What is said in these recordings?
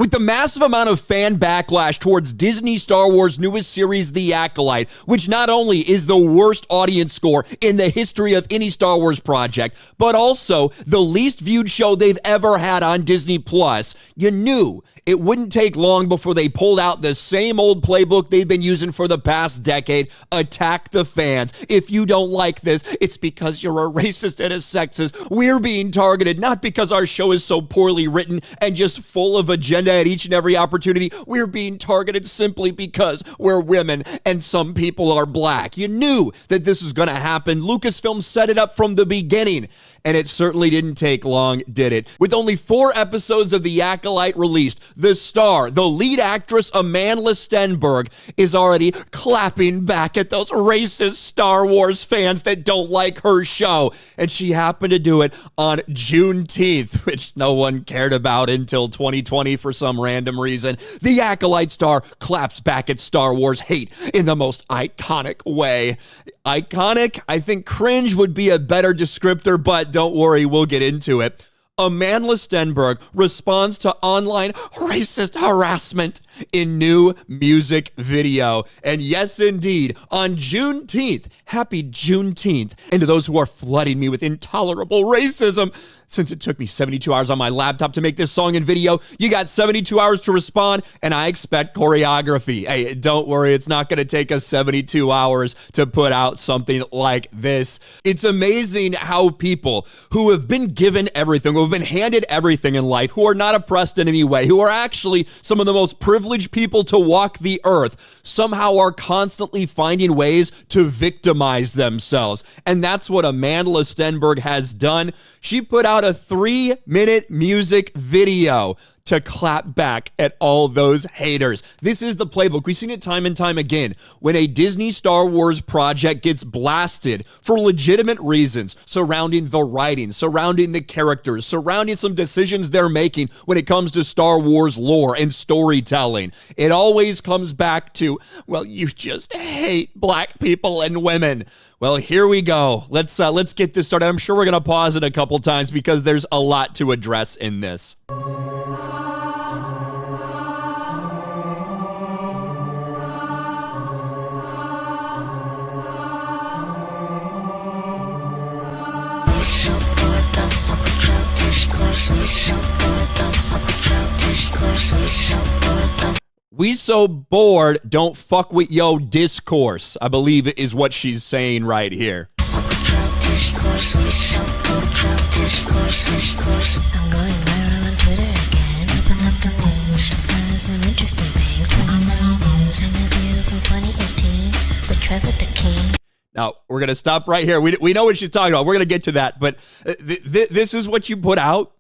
With the massive amount of fan backlash towards Disney Star Wars' newest series, The Acolyte, which not only is the worst audience score in the history of any Star Wars project, but also the least viewed show they've ever had on Disney Plus, you knew it wouldn't take long before they pulled out the same old playbook they've been using for the past decade: attack the fans. If you don't like this, it's because you're a racist and a sexist. We're being targeted not because our show is so poorly written and just full of agenda at each and every opportunity. We're being targeted simply because we're women and some people are black. You knew that this was going to happen. Lucasfilm set it up from the beginning, and it certainly didn't take long, did it? With only 4 episodes of The Acolyte released, the star, the lead actress Amandla Stenberg, is already clapping back at those racist Star Wars fans that don't like her show. And she happened to do it on Juneteenth, which no one cared about until 2020 for some random reason. The Acolyte star claps back at Star Wars hate in the most iconic way. Iconic? I think cringe would be a better descriptor, but don't worry, we'll get into it. Amandla Stenberg responds to online racist harassment in new music video. And yes, indeed, on Juneteenth, happy Juneteenth, and to those who are flooding me with intolerable racism, since it took me 72 hours on my laptop to make this song and video, you got 72 hours to respond, and I expect choreography. Hey, don't worry, it's not going to take us 72 hours to put out something like this. It's amazing how people who have been given everything, who have been handed everything in life, who are not oppressed in any way, who are actually some of the most privileged people to walk the earth, somehow are constantly finding ways to victimize themselves. And that's what Amandla Stenberg has done. She put out a 3-minute music video to clap back at all those haters. This is the playbook. We've seen it time and time again. When a Disney Star Wars project gets blasted for legitimate reasons surrounding the writing, surrounding the characters, surrounding some decisions they're making when it comes to Star Wars lore and storytelling, it always comes back to, well, you just hate black people and women. Well, here we go. Let's get this started. I'm sure we're going to pause it a couple times because there's a lot to address in this. We so bored, don't fuck with yo discourse, I believe is what she's saying right here. I'm going viral on Twitter again. Open up the news, find some interesting things. 20 million views in a view from 2018 with Trevor the King. Now, we're going to stop right here. We know what she's talking about. We're going to get to that. But this is what you put out.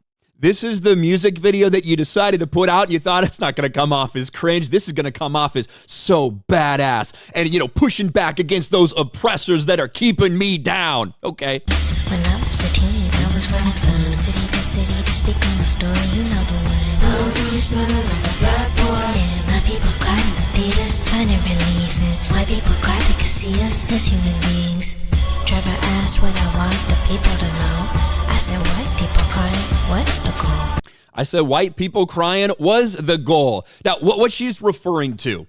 This is the music video that you decided to put out. You thought it's not going to come off as cringe. This is going to come off as so badass. And, pushing back against those oppressors that are keeping me down. Okay. When I was a teen, I was running from city to city to speak on the story. You know the one. Police murder like a black boy. Yeah, my people cried in the theaters. Finding release. And white people cried they could see us as human beings. Trevor asked what I want the people to know. I said white people crying, what's the goal? I said white people crying was the goal. Now, what she's referring to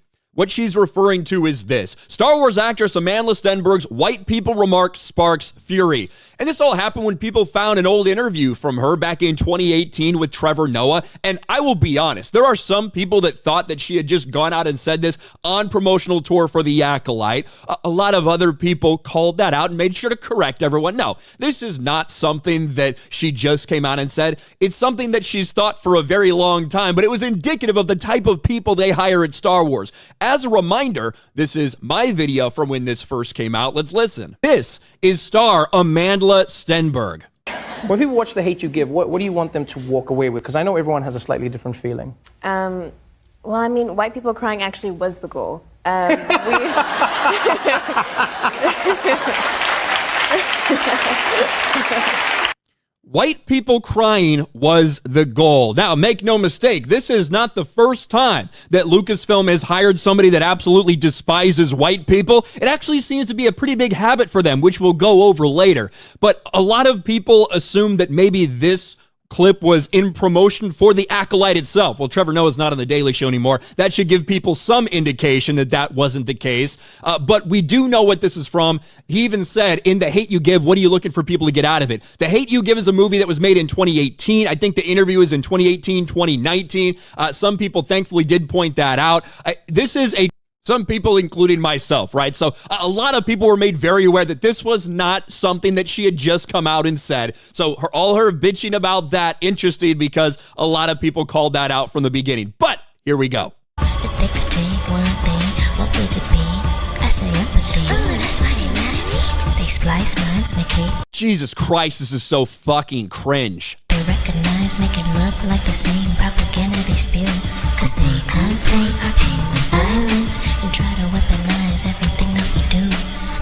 is this. Star Wars actress Amandla Stenberg's white people remark sparks fury. And this all happened when people found an old interview from her back in 2018 with Trevor Noah. And I will be honest, there are some people that thought that she had just gone out and said this on promotional tour for The Acolyte. A lot of other people called that out and made sure to correct everyone. No, this is not something that she just came out and said. It's something that she's thought for a very long time, but it was indicative of the type of people they hire at Star Wars. As a reminder, this is my video from when this first came out. Let's listen. This is star Amandla Stenberg. When people watch The Hate U Give, what do you want them to walk away with? Because I know everyone has a slightly different feeling. Well, white people crying actually was the goal. White people crying was the goal. Now, make no mistake, this is not the first time that Lucasfilm has hired somebody that absolutely despises white people. It actually seems to be a pretty big habit for them, which we'll go over later. But a lot of people assume that maybe this clip was in promotion for the Acolyte itself. Well, Trevor Noah's not on the Daily Show anymore. That should give people some indication that that wasn't the case. But we do know what this is from. He even said, in The Hate You Give, what are you looking for people to get out of it? The Hate You Give is a movie that was made in 2018. I think The Interview is in 2018, 2019. Some people thankfully did point that out. Some people, including myself, right? So a lot of people were made very aware that this was not something that she had just come out and said. So all her bitching about that interested because a lot of people called that out from the beginning. But here we go. If they could take one thing, what would it be? I say empathy. Oh, that's why they mad at me. They splice lines, make hate. Jesus Christ, this is so fucking cringe. They recognize, make it look like the same propaganda they spew. Cause they conflate our pain with violence and try to weaponize everything that we do.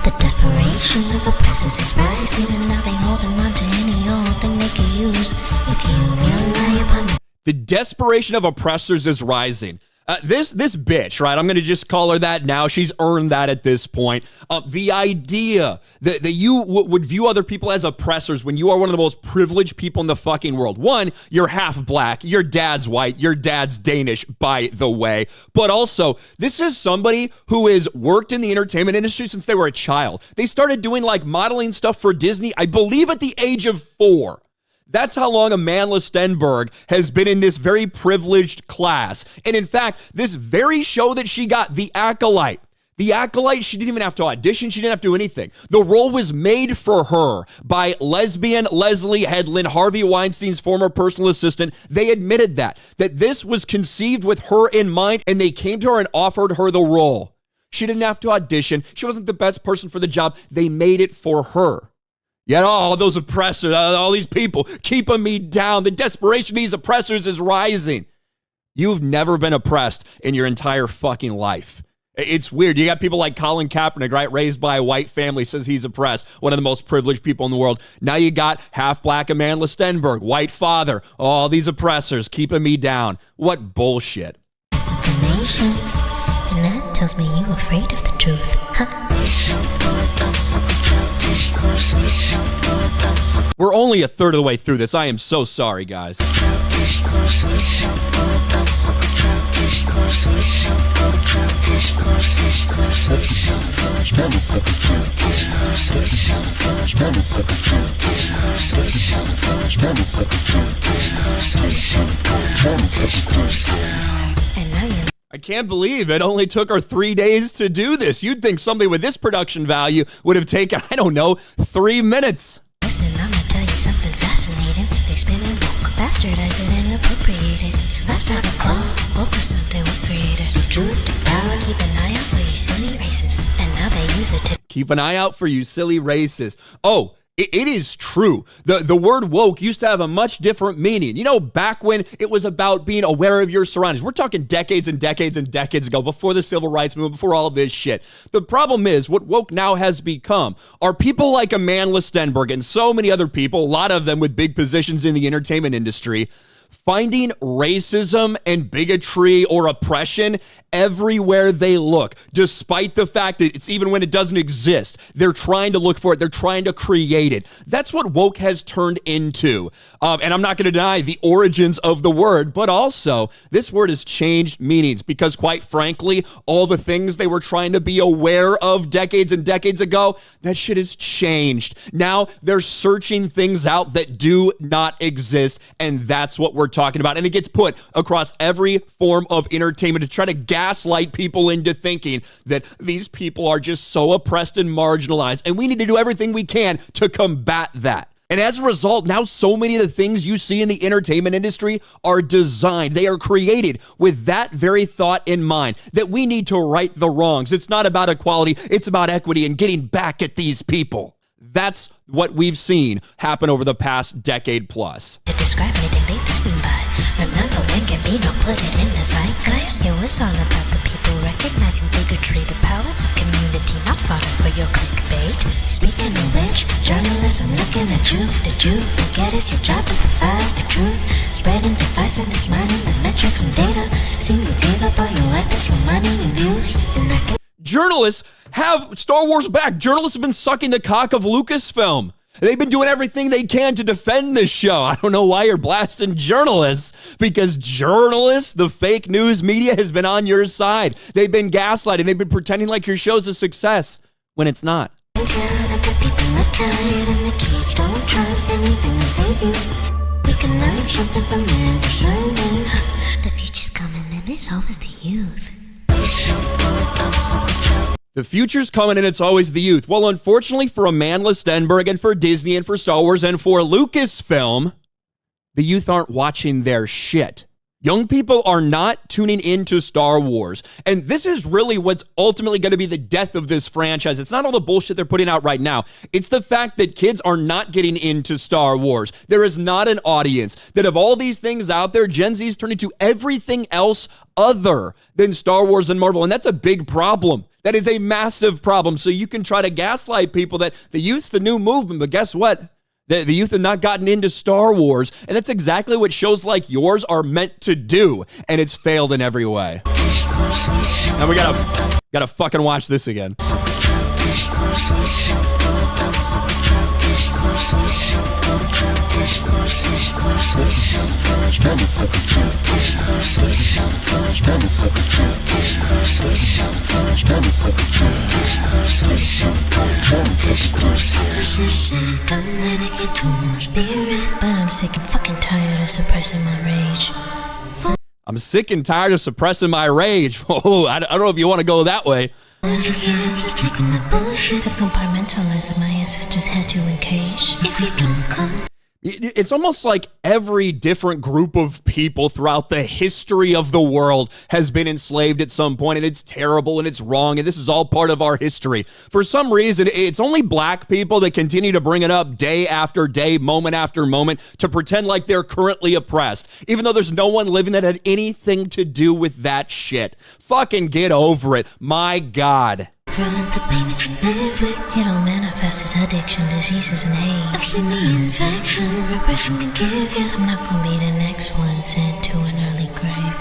The desperation of oppressors is rising, and now they holding on to any old thing they can use. If you rely upon me. The desperation of oppressors is rising. This bitch, right? I'm going to just call her that now. She's earned that at this point. The idea that you would view other people as oppressors when you are one of the most privileged people in the fucking world. One, you're half black. Your dad's white. Your dad's Danish, by the way. But also, this is somebody who has worked in the entertainment industry since they were a child. They started doing like modeling stuff for Disney, I believe at the age of 4. That's how long Amandla Stenberg has been in this very privileged class. And in fact, this very show that she got, The Acolyte, she didn't even have to audition. She didn't have to do anything. The role was made for her by lesbian Leslie Headland, Harvey Weinstein's former personal assistant. They admitted that this was conceived with her in mind, and they came to her and offered her the role. She didn't have to audition. She wasn't the best person for the job. They made it for her. Yet all those oppressors, all these people keeping me down. The desperation of these oppressors is rising. You've never been oppressed in your entire fucking life. It's weird. You got people like Colin Kaepernick, right? Raised by a white family, says he's oppressed. One of the most privileged people in the world. Now you got half-black Amandla Stenberg, white father. All these oppressors keeping me down. What bullshit. Misinformation, and that tells me you're afraid of the truth, huh? We're only a third of the way through this. I am so sorry, guys. I can't believe it only took her 3 days to do this. You'd think something with this production value would have taken, 3 minutes. Listening, I'm gonna tell you something fascinating. They spin and woke, bastardize it and appropriate it. Let's not a call, woke or something we created. Speak truth to power, keep an eye out for you silly racists. And now they use it to keep an eye out for you silly racists. Oh, it is true. The word woke used to have a much different meaning. Back when it was about being aware of your surroundings. We're talking decades and decades and decades ago, before the civil rights movement, before all this shit. The problem is, what woke now has become are people like Amandla Stenberg and so many other people, a lot of them with big positions in the entertainment industry, finding racism and bigotry or oppression everywhere they look, despite the fact that it's even when it doesn't exist. They're trying to look for it. They're trying to create it. That's what woke has turned into. And I'm not going to deny the origins of the word, but also this word has changed meanings because, quite frankly, all the things they were trying to be aware of decades and decades ago, that shit has changed. Now they're searching things out that do not exist, and that's what we're talking about. And it gets put across every form of entertainment to try to gaslight people into thinking that these people are just so oppressed and marginalized, and we need to do everything we can to combat that. And as a result, now so many of the things you see in the entertainment industry are designed. They are created with that very thought in mind, that we need to right the wrongs. It's not about equality. It's about equity and getting back at these people. That's what we've seen happen over the past decade plus. to describe anything they didn't buy. Remember when Gambino put it in the zeitgeist? It was all about the people recognizing bigotry, the power of community, not fodder for your clickbait. Speaking of which, journalists, I'm looking at you. Did you forget it's your job to provide the truth? Spreading divisiveness, mining the metrics and data. Seem you gave up on your ethics for money and views. And that Journalists have Star Wars back. Journalists have been sucking the cock of Lucasfilm. They've been doing everything they can to defend this show. I don't know why you're blasting journalists, because journalists, the fake news media, has been on your side. They've been gaslighting. They've been pretending like your show's a success when it's not. Until the people are tired and the kids don't trust anything that they do. We can learn something from them, discerning. The future's coming and it's always the youth. The future's coming and it's always the youth. Well, unfortunately for Amandla Stenberg and for Disney and for Star Wars and for Lucasfilm, the youth aren't watching their shit. Young people are not tuning into Star Wars. And this is really what's ultimately going to be the death of this franchise. It's not all the bullshit they're putting out right now. It's the fact that kids are not getting into Star Wars. There is not an audience. That of all these things out there, Gen Z's turning to everything else other than Star Wars and Marvel. And that's a big problem. That is a massive problem. So you can try to gaslight people that the youth's the new movement, but guess what? The youth have not gotten into Star Wars, and that's exactly what shows like yours are meant to do, and it's failed in every way. Now we gotta fucking watch this again. Don't let it get to my spirit, but I'm sick and fucking tired of suppressing my rage. I'm sick and tired of suppressing my rage. Oh, I don't know if you want to go that way. 100 years of taking the bullshit to compartmentalize that my ancestors had to encage. If you don't come, it's almost like every different group of people throughout the history of the world has been enslaved at some point, and it's terrible and it's wrong, and this is all part of our history. For some reason, it's only black people that continue to bring it up day after day, moment after moment, to pretend like they're currently oppressed, even though there's no one living that had anything to do with that shit. Fucking get over it. My God. the pain that you live with, it all manifests as addiction, diseases, and hate. I've seen the infection repression can give you. I'm not gonna be the next one sent to an early grave.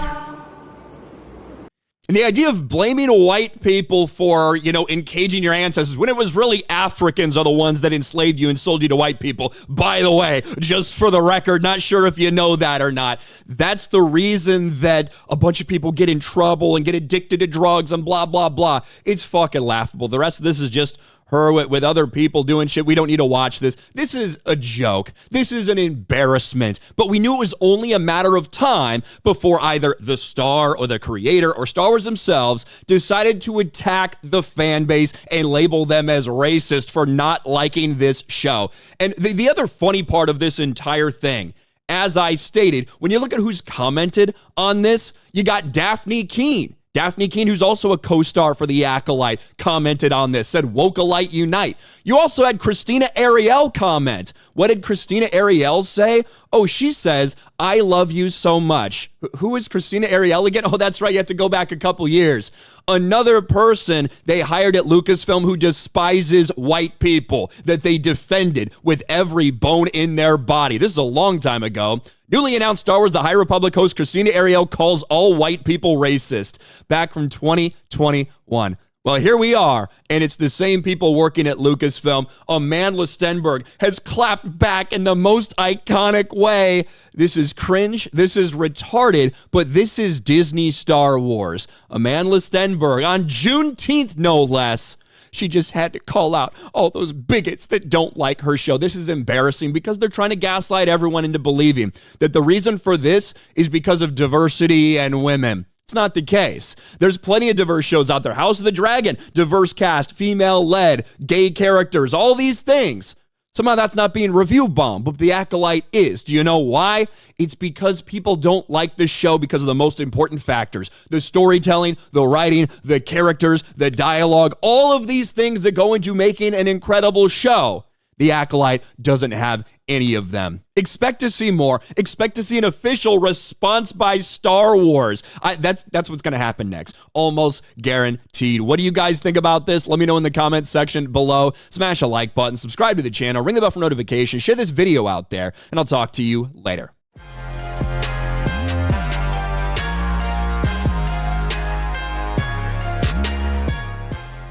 And the idea of blaming white people for, encaging your ancestors when it was really Africans are the ones that enslaved you and sold you to white people. By the way, just for the record, not sure if you know that or not. That's the reason that a bunch of people get in trouble and get addicted to drugs and blah, blah, blah. It's fucking laughable. The rest of this is just her with other people doing shit. We don't need to watch this. This is a joke. This is an embarrassment. But we knew it was only a matter of time before either the star or the creator or Star Wars themselves decided to attack the fan base and label them as racist for not liking this show. And the other funny part of this entire thing, as I stated, when you look at who's commented on this, you got Daphne Keene. Daphne Keene, who's also a co-star for The Acolyte, commented on this, said, "Wokealite unite." You also had Christina Ariel comment. What did Christina Ariel say? Oh, she says, "I love you so much." Who is Christina Ariel again? Oh, that's right. You have to go back a couple years. Another person they hired at Lucasfilm who despises white people that they defended with every bone in their body. This is a long time ago. Newly announced Star Wars The High Republic host Christina Ariel calls all white people racist. Back from 2021. Well, here we are, and it's the same people working at Lucasfilm. Amandla Stenberg has clapped back in the most iconic way. This is cringe, this is retarded, but this is Disney Star Wars. Amandla Stenberg, on Juneteenth, no less, she just had to call out all those bigots that don't like her show. This is embarrassing because they're trying to gaslight everyone into believing that the reason for this is because of diversity and women. It's not the case. There's plenty of diverse shows out there. House of the Dragon, diverse cast, female-led, gay characters, all these things. Somehow that's not being review bombed, but The Acolyte is. Do you know why? It's because people don't like this show because of the most important factors. The storytelling, the writing, the characters, the dialogue, all of these things that go into making an incredible show. The Acolyte doesn't have any of them. Expect to see more. Expect to see an official response by Star Wars. That's what's going to happen next. Almost guaranteed. What do you guys think about this? Let me know in the comments section below. Smash a like button, subscribe to the channel, ring the bell for notifications, share this video out there, and I'll talk to you later.